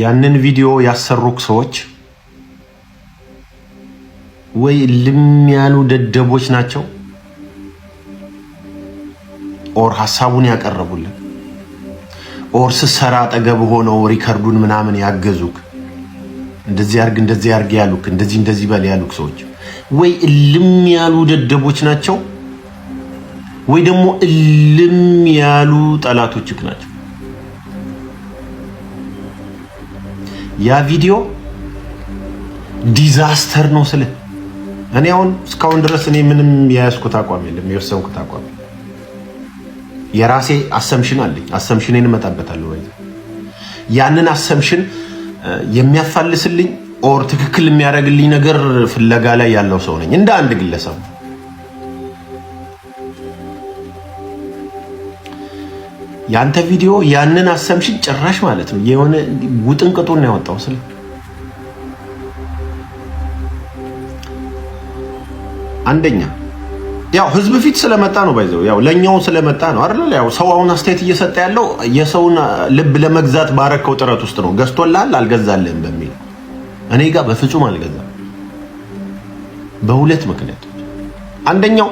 ያንን ቪዲዮ ያሰሩክ ሰዎች ወይ ልም ያሉ ደደቦች ናቸው ኦር ሐሳቡን ያቀርቡልን ኦር ስሰራ አጠገብ ሆነው ሪከርዱን ምናምን ያገዙክ እንደዚህ ያርግ ያሉክ እንደዚህ በል ያሉክ ሰዎች ወይ ልም ያሉ ደደቦች ናቸው ወይ ደግሞ ልም ያሉ ጠላቶችክ ናቸው። ያ ቪዲዮ ዲዛስተር ነው ስለ እኔ አሁን እስካሁን ድረስ እኔ ምንም ያያስኩት አቋም የለም የወሰንኩት አቋም የራሴ አሰምሽን አለኝ አሰምሽኔን መጣበታለሁ ወይ ያንን አሰምሽን የሚያፋልስልኝ ኦር ትክክል የሚያደርግልኝ ነገር ፍለጋ ላይ ያለው ሰው ነኝ እንደ አንድ ግለሰብ። ያንተ ቪዲዮ ያንን አሰምሽን ጭራሽ ማለት ነው የሆነ ውጥንቅጡን ነው ያወጣው ስለ አንደኛ ያው ህዝብ ፊት ስለመጣ ነው ባይዘው ያው ለኛው ስለመጣ ነው አይደል? ያው ሰው አሁን አስተያየት እየሰጠ ያለው የሰውን ልብ ለመግዛት ባረከው ጥረት ውስጥ ነው። ገዝቶላል አልገዛልህም በሚል እኔ ጋር በፍጹም አልገዛም። በሁለት ምክንያት አንደኛው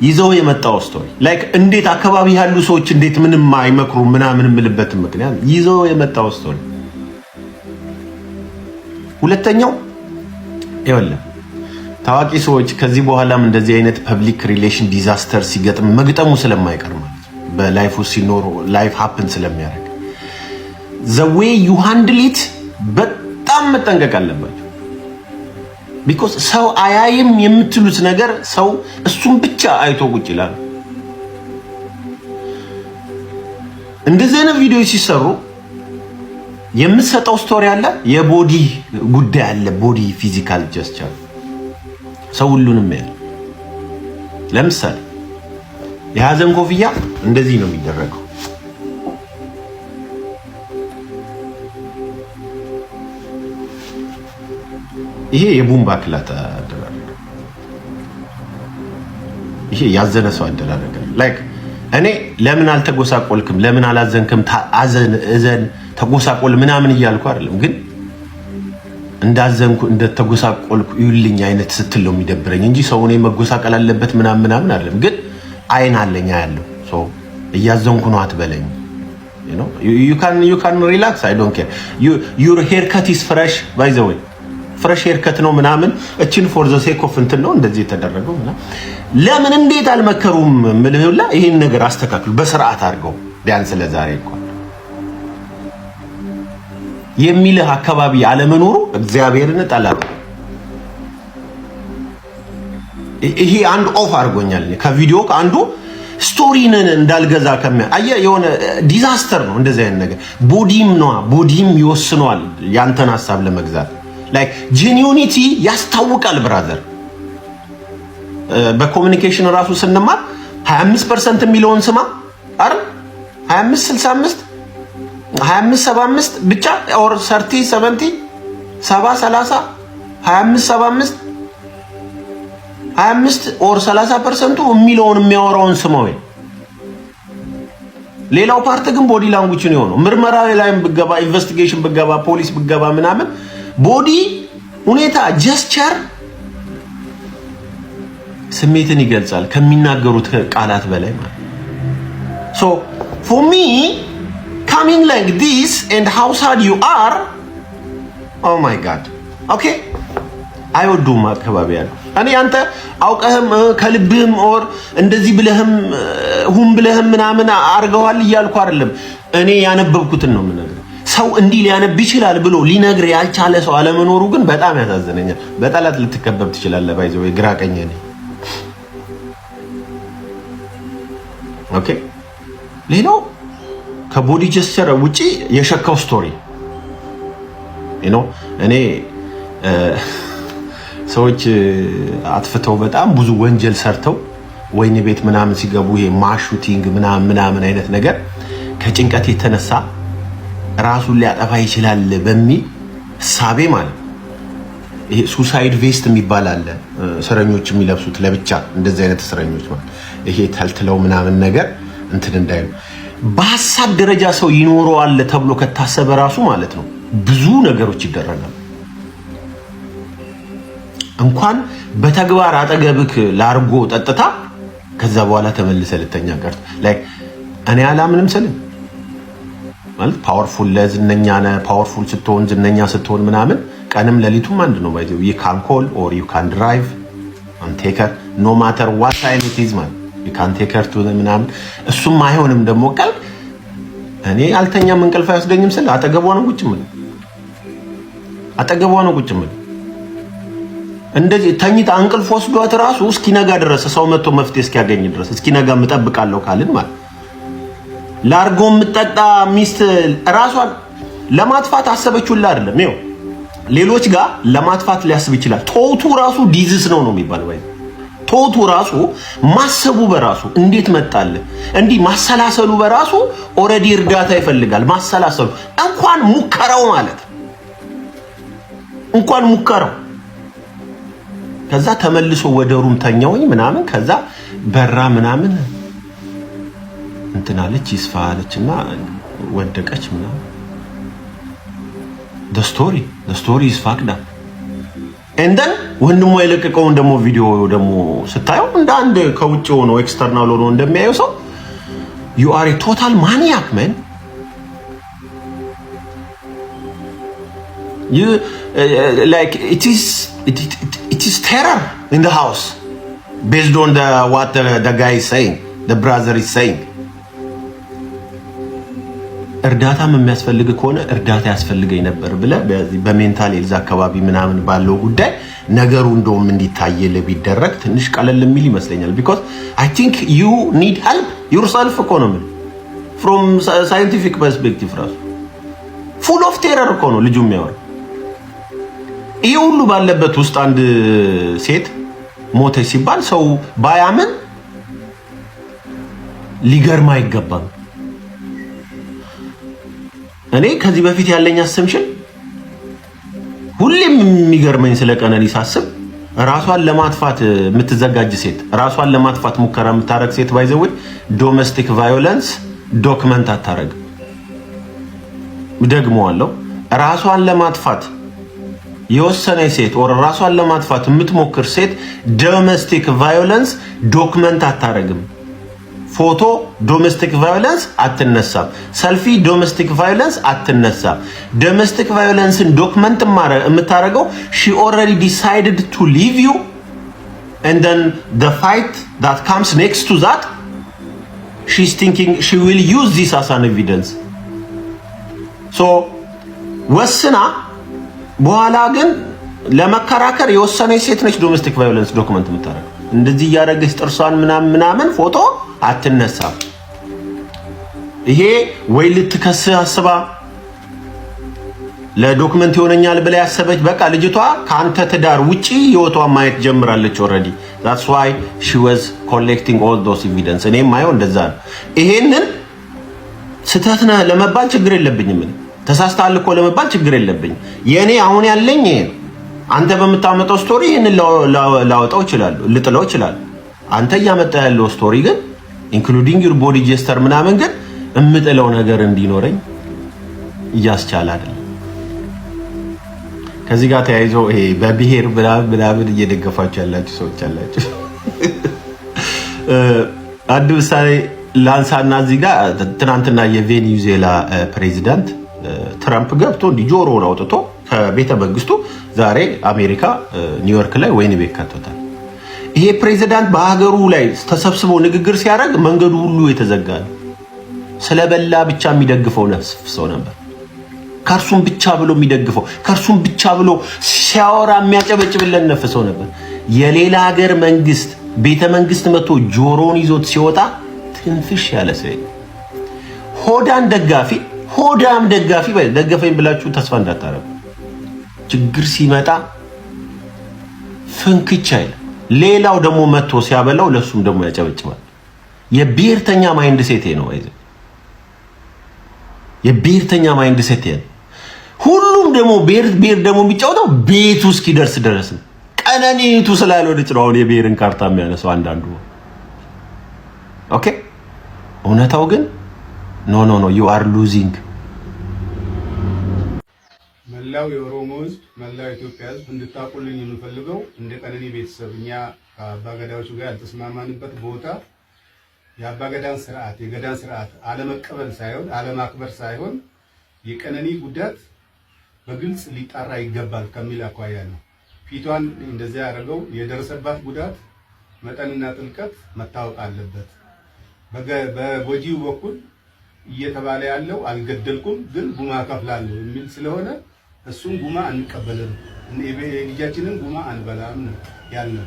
ይዘው የመጣው ስቶሪ ላይክ እንዴት አካባቢ ያሉ ሰዎች እንዴት ምንም አይመክሩ ምናምን ምልበት ምክንያት ይዘው የመጣው ስቶሪ። ሁለተኛው ይወለ ታዋቂ ሰዎች ከዚህ በኋላም እንደዚህ አይነት ፐብሊክ ሪሌሽን ዲዛስተር ሲገጥም መግጠሙ ስለማይቀር ማለት በላይፍ ውስጥ ሲኖር ላይፍ ሃፕን ስለሚያደርግ the way you handle it በጣም መጠንቀቅ አለባችሁ። because ሰው አያይም የምትሉት ነገር ሰው እሱን ብቻ አይቶ ቁጭ ይላል። እንደዚህ አይነት ቪዲዮዎች ሲሰሩ የምትሰጠው ስቶሪ አለ፣ የቦዲ ጉዳይ አለ፣ ቦዲ ፊዚካል ጀስቸር ሰው ሁሉንም ያለ ለምሳሌ የሐዘን ኮፍያ እንደዚህ ነው የሚደረገው። ይሄ የቡምባ ክላታ አደራረግ፣ ይሄ ያዘነ ሰው አደራረግ ላይክ እኔ ለምን አልተጎሳቆልክም ለምን አላዘንክም ታዘን እዘን ተጎሳቆል ምናምን እያልኩ አይደለም፣ ግን እንዳዘንኩ እንደተጎሳቆልኩ ይልኝ አይነት ስትል ነው የሚደብረኝ እንጂ ሰው እኔ መጎሳቀል አለበት ምናምን አይደለም። ግን አይን አለኛ ያለው ሶ እያዘንኩ ነው አትበለኝ። you know you can relax, I don't care. Your haircut is fresh by the way, fresh haircut ነው ምናምን እቺን for the sake of እንትን ነው እንደዚህ የተደረገው እና ለምን እንዴት አልመከሩም ምልህላ ይሄን ነገር አስተካክሉ በስርዓት አድርገው ቢያንስ ለዛሬ እንኳን የሚልህ አካባቢ አለመኖሩ እግዚአብሔርን ጠላት። ይሄ አንድ ኦፍ አድርጎኛል ከቪዲዮ አንዱ ስቶሪን እንዳልገዛ አየ የሆነ ዲዛስተር ነው እንደዚህ አይነት ነገር። ቦዲም ይወስነዋል ያንተን ሐሳብ ለመግዛት ላይክ ጄኒዩኒቲ ያስታውቃል ብራዘር። በኮሙኒኬሽን ራሱ ስንማር 25% የሚለውን ስማ አይደል 25 65 25 75 ብቻ ኦር 30 70 70 30 25 75 25 ኦር 30% የሚለውን የሚያወራውን ስማው። ሌላው ፓርት ግን ቦዲ ላንጉጅ ነው የሆነው። ምርመራ ላይም ብገባ ኢንቨስቲጌሽን ብገባ ፖሊስ ብገባ ምናምን ቦዲ ሁኔታ ጀስቸር ስሜትን ይገልጻል ከሚናገሩት ቃላት በላይ ማለት so for me coming like this and how sad you are, oh my god, okay አይወዱም አካባቢ ያለው እኔ አንተ አውቀህም ከልብህም ኦር እንደዚህ ብለህም ሁም ብለህም ምናምን አርገዋል እያልኩ አይደለም። እኔ ያነበብኩትን ነው የምነግርህ። ሰው እንዲህ ሊያነብ ይችላል ብሎ ሊነግር ያልቻለ ሰው አለመኖሩ ግን በጣም ያሳዝነኛል። በጠላት ልትከበብ ትችላለህ ባይዘው ግራ ቀኝ ነኝ። ኦኬ ሌላው ከቦዲ ጀስቸር ውጪ የሸካው ስቶሪ እኔ ሰዎች አጥፍተው በጣም ብዙ ወንጀል ሰርተው ወይኔ ቤት ምናምን ሲገቡ ይሄ ማሹቲንግ ምናምን አይነት ነገር ከጭንቀት የተነሳ ራሱን ሊያጠፋ ይችላል በሚል ሳቤ ማለት ይሄ ሱሳይድ ቬስት የሚባል አለ እስረኞች የሚለብሱት ለብቻ እንደዚህ አይነት እስረኞች ማለት ይሄ ተልትለው ምናምን ነገር እንትን እንዳይሉ በሐሳብ ደረጃ ሰው ይኖረዋል ተብሎ ከታሰበ ራሱ ማለት ነው ብዙ ነገሮች ይደረጋሉ። እንኳን በተግባር አጠገብክ ላርጎ ጠጥታ ከዛ በኋላ ተመልሰ ልተኛ ቀርት ላይክ እኔ አላምንም ስልም ማለት ፓወርፉል ለዝነኛ ነህ ፓወርፉል ስትሆን ዝነኛ ስትሆን ምናምን ቀንም ለሊቱም አንድ ነው ባይዘው you can call or you can drive and take her no matter what time it is man you can take her to the ምናምን እሱም አይሆንም ደግሞ ቀልብ እኔ አልተኛም እንቅልፍ አይወስደኝም ስል አጠገቧ ነው ቁጭ ምን እንደዚህ ተኝታ እንቅልፍ ወስዷት ራሱ እስኪነጋ ድረስ ሰው መጥቶ መፍትሄ እስኪያገኝ ድረስ እስኪነጋ መጠብቃለሁ ካልን ማለት ላርጎ ምጠጣ ሚስት ራሷን ለማጥፋት አሰበችውላ አይደለም ይው ሌሎች ጋር ለማጥፋት ሊያስብ ይችላል ቶቱ ራሱ ዲዚስ ነው የሚባለው ወይ ቶቱ ራሱ ማሰቡ በራሱ እንዴት መጣለ እንዲህ ማሰላሰሉ በራሱ ኦሬዲ እርዳታ ይፈልጋል ማሰላሰሉ እንኳን ሙከራው ማለት እንኳን ሙከራው ከዛ ተመልሶ ወደ ሩም ተኛውኝ ምናምን ከዛ በራ ምናምን እንትናለች ይስፋለችና ወደቀች ምናምን the story is fucked up and then ወንድሞ የለቀቀውን ደሞ ቪዲዮ ደሞ ስታየው እንደ አንድ ከውጭ ሆኖ ኤክስተርናል ሆኖ እንደሚያየው ሰው you are a total maniac man you like it is terror in the house based on what the guy is saying the brother is saying እርዳታም የሚያስፈልግ ከሆነ እርዳታ ያስፈልገኝ ነበር ብለ በሜንታል ሄልዝ አካባቢ ምናምን ባለው ጉዳይ ነገሩ እንደውም እንዲታየለ ቢደረግ ትንሽ ቀለል የሚል ይመስለኛል because I think you need help yourself economy from scientific perspective ራሱ full of terror እኮ ነው ልጁ የሚያወራው ይሄ ሁሉ ባለበት ውስጥ አንድ ሴት ሞተች ሲባል ሰው ባያምን ሊገርም አይገባም እኔ ከዚህ በፊት ያለኝ አሰምሽን ሁሌም የሚገርመኝ ስለ ቀነኒ ሳስብ ራሷን ለማጥፋት የምትዘጋጅ ሴት ራሷን ለማጥፋት ሙከራ የምታረግ ሴት ባይዘው ዶሜስቲክ ቫዮለንስ ዶክመንት አታረግ ደግሞዋለሁ ራሷን ለማጥፋት የወሰነ ሴት or ራሷን ለማጥፋት የምትሞክር ሴት ዶሜስቲክ ቫዮለንስ ዶክመንት አታረግም ፎቶ ዶሜስቲክ ቫዮለንስ አትነሳም ሰልፊ ዶሜስቲክ ቫዮለንስ አትነሳም ዶሜስቲክ ቫዮለንስን ዶክመንት የምታረገው she already decided to leave you and then the fight that comes next to that she's thinking she will use this as an evidence so ወስና በኋላ ግን ለመከራከር የወሰነ ሴት ነች ዶሜስቲክ ቫዮለንስ ዶክመንት የምታረገው እንደዚህ ያረጋግጥ ጥርሷን ምናምን ፎቶ አትነሳም ይሄ ወይ ልትከስህ አስባ ለዶክመንት ይሆነኛል ብለ ያሰበች በቃ ልጅቷ ካንተ ትዳር ውጪ ህይወቷን ማየት ጀምራለች already that's why she was collecting all those evidence እኔ ማየው እንደዛ ነው ይሄንን ስተትነ ለመባል ችግር የለብኝም ተሳስተሃል እኮ ለመባል ችግር የለብኝም የኔ አሁን ያለኝ አንተ በመታመጣው ስቶሪ ይሄንን ላወጣው ይችላል ልጥለው ይችላል አንተ ያመጣ ያለው ስቶሪ ግን including your body gesture ምናምን ግን እምጥለው ነገር እንዲኖረኝ እያስቻለ አይደለም ከዚህ ጋር ተያይዞ ይሄ በብሄር ብላብድ እየደገፋችሁ ያላችሁ ሰዎች አላችሁ አንድ ምሳሌ ላንሳና እዚህ ጋር ትናንትና የቬኔዙዌላ ፕሬዚዳንት ትራምፕ ገብቶ ጆሮውን አውጥቶ ከቤተ መንግስቱ ዛሬ አሜሪካ ኒውዮርክ ላይ ወይን ቤት ከቶታል ይሄ ፕሬዚዳንት በሀገሩ ላይ ተሰብስቦ ንግግር ሲያደርግ መንገዱ ሁሉ የተዘጋ ነው ስለበላ ብቻ የሚደግፈው ሰው ነበር ከርሱም ብቻ ብሎ የሚደግፈው ከርሱም ብቻ ብሎ ሲያወራ የሚያጨበጭብለን ነፍሰው ነበር የሌላ ሀገር መንግስት ቤተ መንግስት መጥቶ ጆሮውን ይዞት ሲወጣ ትንፍሽ ያለ ሰው ሆዳም ደጋፊ ደገፈኝ ብላችሁ ተስፋ እንዳታረጉ ችግር ሲመጣ ፍንክቻ ይላል ሌላው ደግሞ መጥቶ ሲያበላው ለሱም ደግሞ ያጨበጭባል የብሔርተኛ ማይንድ ሴት ነው አይደል የብሔርተኛ ማይንድ ሴት ሁሉም ደግሞ ብሔር ደግሞ የሚጫወተው ቤቱ እስኪደርስ ድረስ ቀነኒቱ ስላልወደች ነው አሁን የብሔርን ካርታ የሚያነሳው አንዳንዱ ኦኬ እውነታው ግን ኖ you are losing መላው የኦሮሞ ህዝብ መላው የኢትዮጵያ ህዝብ እንድታቁልኝ የምፈልገው እንደ ቀነኒ ቤተሰብ እኛ ከአባገዳዎቹ ጋር ያልተስማማንበት ቦታ የአባገዳን ስርዓት የገዳን ስርዓት አለመቀበል ሳይሆን አለማክበር ሳይሆን የቀነኒ ጉዳት በግልጽ ሊጣራ ይገባል ከሚል አኳያ ነው። ፊቷን እንደዚያ ያደረገው የደረሰባት ጉዳት መጠንና ጥልቀት መታወቅ አለበት። በጎጂው በኩል እየተባለ ያለው አልገደልኩም ግን ጉማ ከፍላለሁ የሚል ስለሆነ እሱን ጉማ አንቀበልም፣ ልጃችንን ጉማ አንበላም ያልነው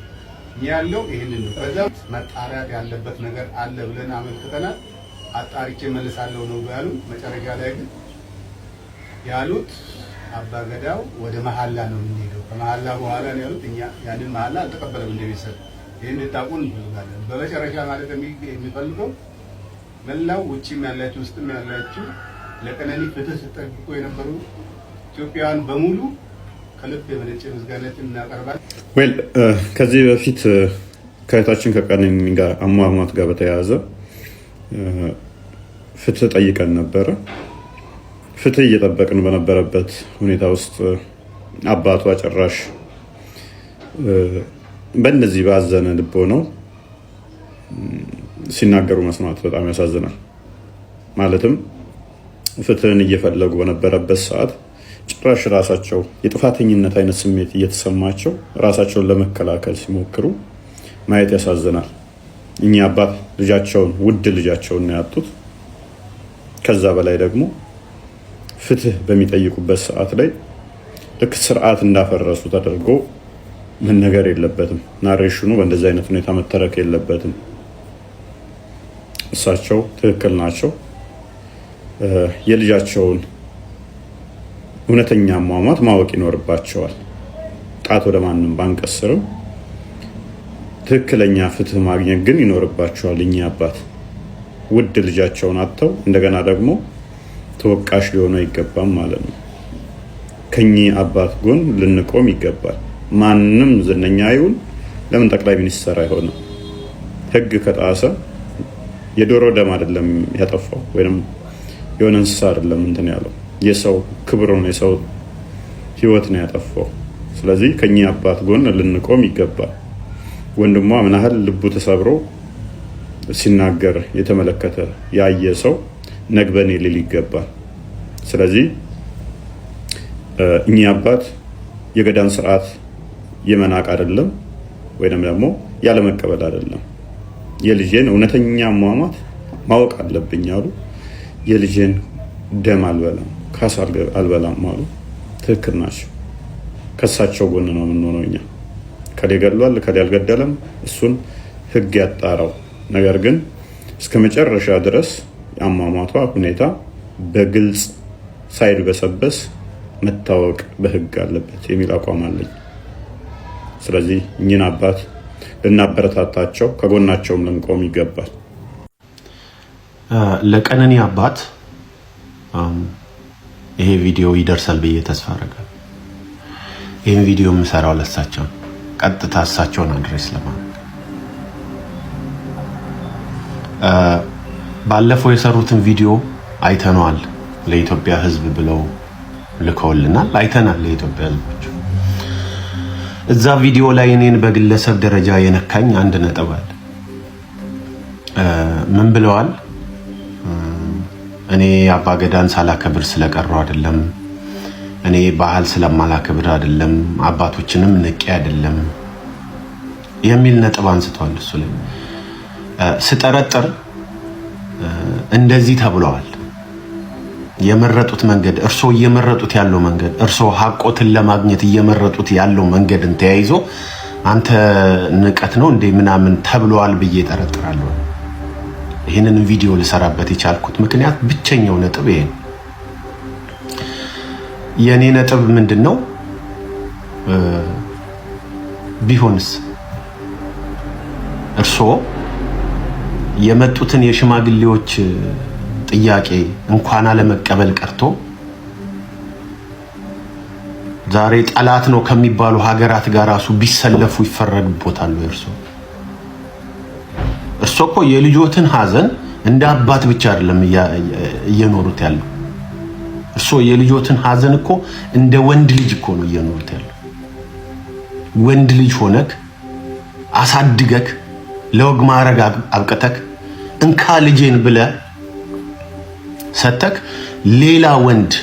ያለው ይሄንን ነው። በዛ መጣራት ያለበት ነገር አለ ብለን አመልክተናል። አጣሪቼ መልሳለሁ ነው ያሉ። መጨረሻ ላይ ግን ያሉት አባገዳው ወደ መሐላ ነው የሚሄደው። ከመሐላ በኋላ ነው ያሉት። እኛ ያንን መሐላ አልተቀበለም እንደቤተሰብ። ይሄን እንድታውቁን እንፈልጋለን። በመጨረሻ ማለት የሚፈልገው መላው ውጪም ያላችሁ ውስጥም ያላችሁ ለቀነኒ ፍትህ ሲጠብቁ የነበሩ ኢትዮጵያውያን በሙሉ ከልብ የመነጨ ምስጋናችን እናቀርባለን። ከዚህ በፊት ከእህታችን ከቀነኒ ጋር አሟሟት ጋር በተያያዘ ፍትህ ጠይቀን ነበረ። ፍትህ እየጠበቅን በነበረበት ሁኔታ ውስጥ አባቷ ጭራሽ በእንደዚህ ባዘነ ልቦ ነው ሲናገሩ መስማት በጣም ያሳዝናል። ማለትም ፍትህን እየፈለጉ በነበረበት ሰዓት ጭራሽ ራሳቸው የጥፋተኝነት አይነት ስሜት እየተሰማቸው ራሳቸውን ለመከላከል ሲሞክሩ ማየት ያሳዝናል። እኚህ አባት ልጃቸውን ውድ ልጃቸውን ያጡት፣ ከዛ በላይ ደግሞ ፍትህ በሚጠይቁበት ሰዓት ላይ ልክ ስርዓት እንዳፈረሱ ተደርጎ መነገር የለበትም። ናሬሽኑ በእንደዚህ አይነት ሁኔታ መተረክ የለበትም። እሳቸው ትክክል ናቸው። የልጃቸውን እውነተኛ አሟሟት ማወቅ ይኖርባቸዋል። ጣት ወደ ማንም ባንቀስርም ትክክለኛ ፍትህ ማግኘት ግን ይኖርባቸዋል። እኚህ አባት ውድ ልጃቸውን አጥተው እንደገና ደግሞ ተወቃሽ ሊሆኑ አይገባም ማለት ነው። ከኚህ አባት ጎን ልንቆም ይገባል። ማንም ዝነኛ ይሁን ለምን ጠቅላይ ሚኒስትር አይሆንም? ህግ ከጣሰ የዶሮ ደም አይደለም ያጠፋው፣ ወይም የሆነ እንስሳ አይደለም እንትን ያለው፣ የሰው ክብር ነው፣ የሰው ህይወት ነው ያጠፋው። ስለዚህ ከኚህ አባት ጎን ልንቆም ይገባል። ወንድሟ ምን ያህል ልቡ ተሰብሮ ሲናገር የተመለከተ ያየ ሰው ነግበኔ ሊል ይገባል። ስለዚህ እኚህ አባት የገዳን ስርዓት የመናቅ አይደለም ወይንም ደግሞ ያለ መቀበል አይደለም። የልጄን እውነተኛ አሟሟት ማወቅ አለብኝ አሉ። የልጄን ደም አልበላም፣ ካሳ አልበላም አሉ። ትክክል ናቸው። ከሳቸው ጎን ነው የምንሆነው እኛ። ከሌ ገድሏል ከሌ አልገደለም፣ እሱን ህግ ያጣራው። ነገር ግን እስከ መጨረሻ ድረስ የአሟሟቷ ሁኔታ በግልጽ ሳይድበሰበስ መታወቅ በህግ አለበት የሚል አቋም አለኝ። ስለዚህ እኚህን አባት ልናበረታታቸው ከጎናቸውም ልንቆም ይገባል። ለቀነኒ አባት ይሄ ቪዲዮ ይደርሳል ብዬ ተስፋ አደርጋለሁ። ይህን ቪዲዮ የምሰራው ለሳቸው ቀጥታ እሳቸውን አድሬስ ለማድረግ ባለፈው የሰሩትን ቪዲዮ አይተነዋል። ለኢትዮጵያ ህዝብ ብለው ልከውልናል። አይተናል። ለኢትዮጵያ ህዝቦች እዛ ቪዲዮ ላይ እኔን በግለሰብ ደረጃ የነካኝ አንድ ነጥብ አለ። ምን ብለዋል? እኔ አባገዳን ሳላከብር ስለቀረው አይደለም፣ እኔ ባህል ስለማላከብር አይደለም፣ አባቶችንም ንቄ አይደለም የሚል ነጥብ አንስተዋል። እሱ ላይ ስጠረጥር እንደዚህ ተብለዋል። የመረጡት መንገድ እርሶ እየመረጡት ያለው መንገድ እርሶ ሀቆትን ለማግኘት እየመረጡት ያለው መንገድን ተያይዞ አንተ ንቀት ነው እንዴ ምናምን ተብለዋል ብዬ ጠረጥራለሁ። ይሄንን ቪዲዮ ልሰራበት የቻልኩት ምክንያት ብቸኛው ነጥብ ይሄ ነው። የኔ ነጥብ ምንድነው? ቢሆንስ እርሶ የመጡትን የሽማግሌዎች ጥያቄ እንኳን አለመቀበል ቀርቶ ዛሬ ጠላት ነው ከሚባሉ ሀገራት ጋር ራሱ ቢሰለፉ ይፈረድቦታል። እርሶ እኮ የልጆትን ሀዘን እንደ አባት ብቻ አይደለም እየኖሩት ያለው እርሶ የልጆትን ሐዘን እኮ እንደ ወንድ ልጅ እኮ ነው እየኖሩት ያለው። ወንድ ልጅ ሆነክ አሳድገክ ለወግ ማዕረግ አብቅተክ እንካ ልጄን ብለህ ሰተክ ሌላ ወንድ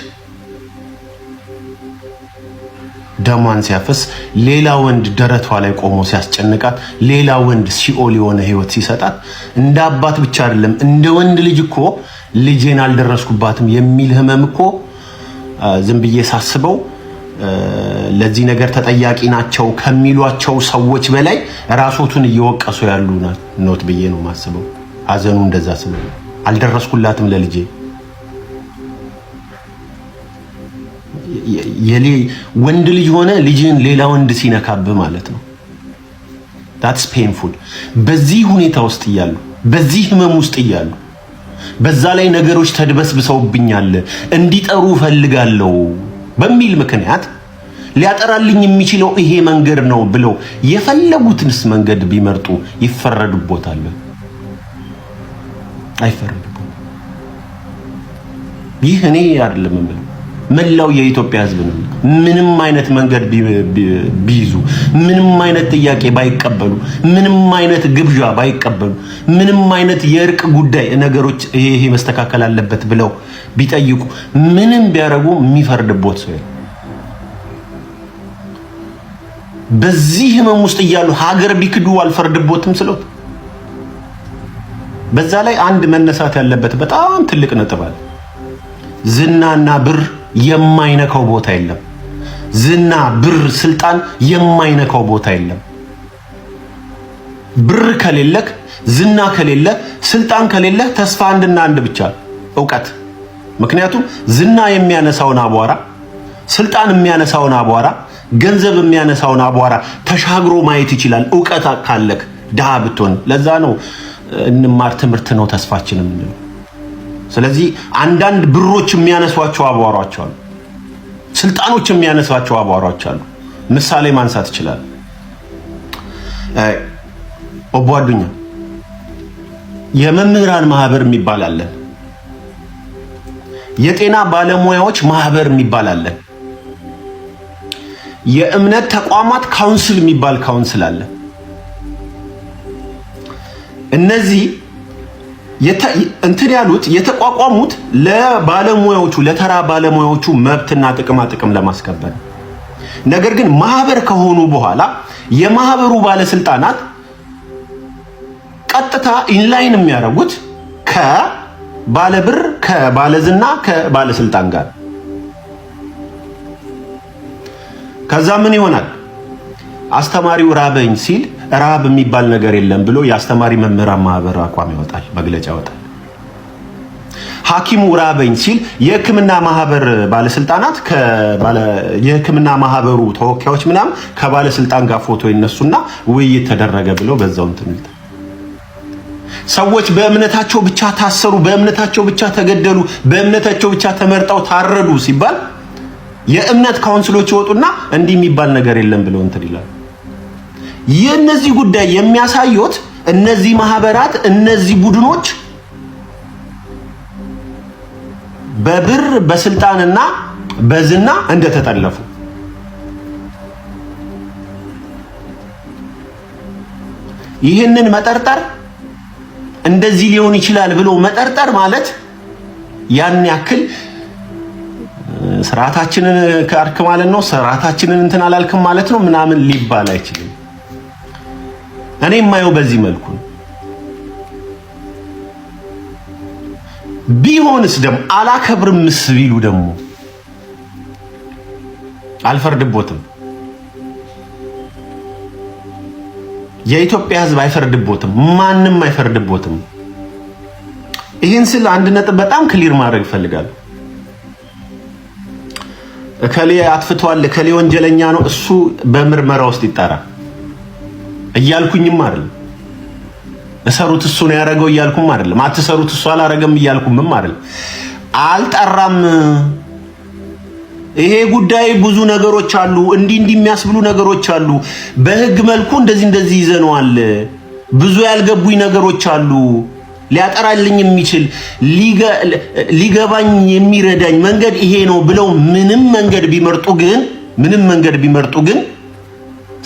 ደሟን ሲያፈስ ሌላ ወንድ ደረቷ ላይ ቆሞ ሲያስጨንቃት ሌላ ወንድ ሲኦል የሆነ ህይወት ሲሰጣት እንደ አባት ብቻ አይደለም እንደ ወንድ ልጅ እኮ ልጄን አልደረስኩባትም የሚል ህመም እኮ ዝም ብዬ ሳስበው ለዚህ ነገር ተጠያቂ ናቸው ከሚሏቸው ሰዎች በላይ ራሶቱን እየወቀሱ ያሉ ኖት ብዬ ነው ማስበው። ሐዘኑ እንደዛ ስለሆነ አልደረስኩላትም ለልጄ ወንድ ልጅ ሆነ ልጅን ሌላ ወንድ ሲነካብ ማለት ነው። that's painful። በዚህ ሁኔታ ውስጥ ይያሉ በዚህ ህመም ውስጥ ይያሉ በዛ ላይ ነገሮች ተድበስብሰውብኛል እንዲጠሩ ፈልጋለሁ በሚል ምክንያት ሊያጠራልኝ የሚችለው ይሄ መንገድ ነው ብለው የፈለጉትንስ መንገድ ቢመርጡ ይፈረድቦታል? አይፈረድቦትም። ይህ እኔ አይደለም ማለት መላው የኢትዮጵያ ህዝብ ነው። ምንም አይነት መንገድ ቢይዙ ምንም አይነት ጥያቄ ባይቀበሉ ምንም አይነት ግብዣ ባይቀበሉ ምንም አይነት የእርቅ ጉዳይ ነገሮች ይሄ መስተካከል አለበት ብለው ቢጠይቁ ምንም ቢያረጉ የሚፈርድቦት ሰው የለም። በዚህ ህመም ውስጥ እያሉ ሀገር ቢክዱ አልፈርድቦትም ስለው በዛ ላይ አንድ መነሳት ያለበት በጣም ትልቅ ነጥብ አለ። ዝናና ብር የማይነካው ቦታ የለም። ዝና፣ ብር፣ ስልጣን የማይነካው ቦታ የለም። ብር ከሌለክ፣ ዝና ከሌለ፣ ስልጣን ከሌለ ተስፋ አንድና አንድ ብቻ ዕውቀት። ምክንያቱም ዝና የሚያነሳውን አቧራ፣ ስልጣን የሚያነሳውን አቧራ፣ ገንዘብ የሚያነሳውን አቧራ ተሻግሮ ማየት ይችላል ዕውቀት ካለክ ድሃ ብትሆን። ለዛ ነው እንማር ትምህርት ነው ተስፋችን የምንለው። ስለዚህ አንዳንድ ብሮች የሚያነሷቸው አቧራዎች አሉ፣ ስልጣኖች የሚያነሷቸው አቧራዎች አሉ። ምሳሌ ማንሳት ይችላል። ኦቦ አዱኛ የመምህራን ማህበር የሚባል አለ፣ የጤና ባለሙያዎች ማህበር የሚባል አለ፣ የእምነት ተቋማት ካውንስል የሚባል ካውንስል አለ። እነዚህ እንትን ያሉት የተቋቋሙት ለባለሙያዎቹ ለተራ ባለሙያዎቹ መብትና ጥቅም ለማስከበር። ነገር ግን ማህበር ከሆኑ በኋላ የማህበሩ ባለስልጣናት ቀጥታ ኢንላይን የሚያደርጉት ከባለብር ከባለዝና ከባለስልጣን ጋር። ከዛ ምን ይሆናል? አስተማሪው ራበኝ ሲል ራብ የሚባል ነገር የለም ብሎ የአስተማሪ መምህራን ማህበር አቋም ያወጣል፣ መግለጫ ያወጣል። ሐኪሙ ራበኝ ሲል የሕክምና ማህበር ባለስልጣናት የሕክምና ማህበሩ ተወካዮች ምናምን ከባለስልጣን ጋር ፎቶ ይነሱና ውይይት ተደረገ ብሎ በዛው እንትን ይላል። ሰዎች በእምነታቸው ብቻ ታሰሩ፣ በእምነታቸው ብቻ ተገደሉ፣ በእምነታቸው ብቻ ተመርጠው ታረዱ ሲባል የእምነት ካውንስሎች ይወጡና እንዲህ የሚባል ነገር የለም ብለው እንትን ይላል። የነዚህ ጉዳይ የሚያሳዩት እነዚህ ማህበራት እነዚህ ቡድኖች በብር በስልጣንና በዝና እንደተጠለፉ። ይህንን መጠርጠር እንደዚህ ሊሆን ይችላል ብሎ መጠርጠር ማለት ያን ያክል ስርዓታችንን ካርክ ማለት ነው፣ ስርዓታችንን እንትን አላልክም ማለት ነው ምናምን ሊባል አይችልም። እኔ የማየው በዚህ መልኩ ነው። ቢሆንስ ደግሞ አላከብርምስ ቢሉ ደግሞ አልፈርድቦትም። የኢትዮጵያ ሕዝብ አይፈርድቦትም፣ ማንም አይፈርድቦትም። ይህን ስል አንድ ነጥብ በጣም ክሊር ማድረግ እፈልጋለሁ። እከሌ አጥፍቷል፣ እከሌ ወንጀለኛ ነው፣ እሱ በምርመራ ውስጥ ይጣራ እያልኩኝም አይደለም። እሰሩት እሱ ነው ያደረገው እያልኩም አይደለም። አትሰሩት እሱ አላረገም እያልኩምም አይደለም። አልጠራም። ይሄ ጉዳይ ብዙ ነገሮች አሉ፣ እንዲህ የሚያስብሉ ነገሮች አሉ። በህግ መልኩ እንደዚህ ይዘነዋል። ብዙ ያልገቡኝ ነገሮች አሉ። ሊያጠራልኝ የሚችል ሊገባኝ የሚረዳኝ መንገድ ይሄ ነው ብለው ምንም መንገድ ቢመርጡ ግን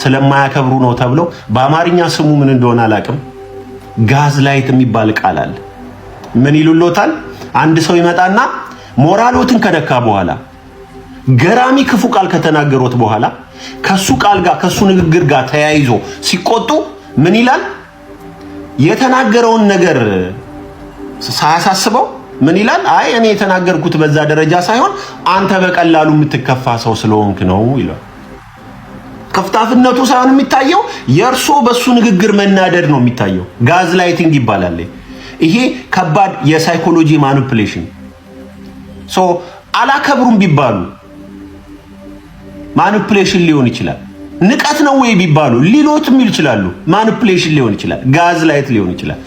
ስለማያከብሩ ነው ተብለው በአማርኛ ስሙ ምን እንደሆነ አላውቅም። ጋዝ ላይት የሚባል ቃል አለ። ምን ይሉሎታል? አንድ ሰው ይመጣና ሞራሎትን ከነካ በኋላ ገራሚ ክፉ ቃል ከተናገሩት በኋላ ከሱ ቃል ጋር ከሱ ንግግር ጋር ተያይዞ ሲቆጡ ምን ይላል? የተናገረውን ነገር ሳያሳስበው ምን ይላል? አይ እኔ የተናገርኩት በዛ ደረጃ ሳይሆን አንተ በቀላሉ የምትከፋ ሰው ስለሆንክ ነው ይላል። ከፍታፍነቱ ሳይሆን የሚታየው የእርሶ በሱ ንግግር መናደድ ነው የሚታየው። ጋዝ ላይቲንግ ይባላል። ይሄ ከባድ የሳይኮሎጂ ማኒፑሌሽን። አላከብሩም ቢባሉ ማኒፑሌሽን ሊሆን ይችላል። ንቀት ነው ወይ ቢባሉ ሊሎትም ይችላሉ። ማኒፑሌሽን ሊሆን ይችላል። ጋዝ ላይት ሊሆን ይችላል።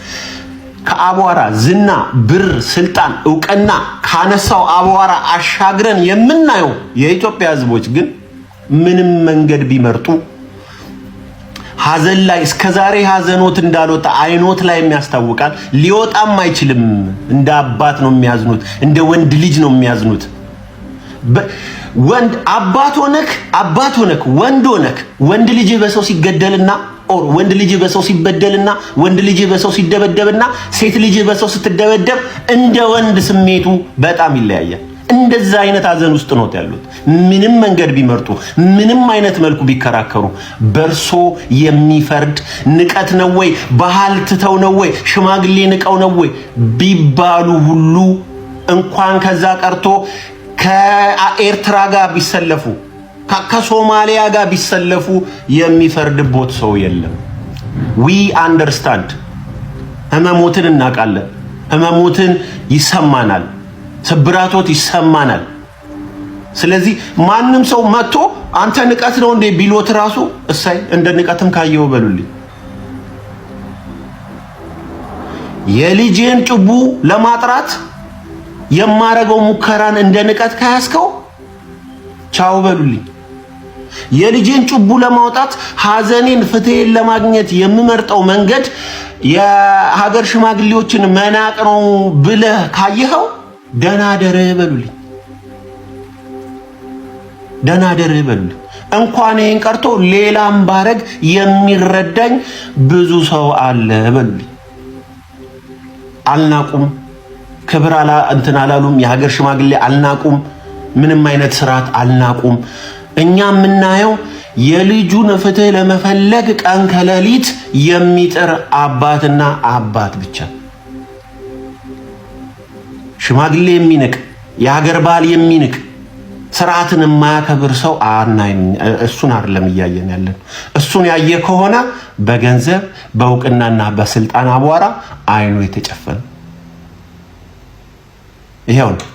ከአቧራ ዝና፣ ብር፣ ስልጣን፣ እውቅና ካነሳው አቧራ አሻግረን የምናየው የኢትዮጵያ ሕዝቦች ግን ምንም መንገድ ቢመርጡ ሐዘን ላይ እስከዛሬ ሐዘኖት እንዳልወጣ አይኖት ላይ የሚያስታውቃል። ሊወጣም አይችልም። እንደ አባት ነው የሚያዝኑት፣ እንደ ወንድ ልጅ ነው የሚያዝኑት። ወንድ አባት ሆነክ ወንድ ልጅ በሰው ሲገደልና ወንድ ልጅ በሰው ሲበደልና ወንድ ልጅ በሰው ሲደበደብና ሴት ልጅ በሰው ስትደበደብ እንደ ወንድ ስሜቱ በጣም ይለያያል። እንደዛ አይነት ሐዘን ውስጥ ነው ያሉት። ምንም መንገድ ቢመርጡ ምንም አይነት መልኩ ቢከራከሩ በርሶ የሚፈርድ ንቀት ነው ወይ ባህል ትተው ነው ወይ ሽማግሌ ንቀው ነው ወይ ቢባሉ ሁሉ እንኳን ከዛ ቀርቶ ከኤርትራ ጋር ቢሰለፉ ከሶማሊያ ጋር ቢሰለፉ የሚፈርድቦት ሰው የለም። ዊ አንደርስታንድ። ህመሞትን እናውቃለን። ህመሞትን ይሰማናል። ስብራቶት ይሰማናል። ስለዚህ ማንም ሰው መጥቶ አንተ ንቀት ነው እንዴ ቢሎት ራሱ እሳይ እንደ ንቀትም ካየው በሉልኝ። የልጄን ጭቡ ለማጥራት የማረገው ሙከራን እንደ ንቀት ካያስከው ቻው በሉልኝ። የልጄን ጭቡ ለማውጣት ሐዘኔን ፍትሄን ለማግኘት የምመርጠው መንገድ የሀገር ሽማግሌዎችን መናቅ ነው ብለህ ካየኸው ደህና ደርህ በሉልኝ። ደህና ደርህ በሉልኝ። እንኳን ይሄን ቀርቶ ሌላም ባረግ የሚረዳኝ ብዙ ሰው አለ በሉልኝ። አልናቁም፣ ክብር እንትን አላሉም። የሀገር ሽማግሌ አልናቁም። ምንም አይነት ስርዓት አልናቁም። እኛ የምናየው የልጁን ፍትህ ለመፈለግ ቀን ከሌሊት የሚጥር አባትና አባት ብቻ። ሽማግሌ የሚንቅ የሀገር ባህል የሚንቅ ስርዓትን የማያከብር ሰው አናይም። እሱን አይደለም እያየን ያለን። እሱን ያየ ከሆነ በገንዘብ በእውቅናና በስልጣን አቧራ አይኑ የተጨፈነ ይሄው ነው።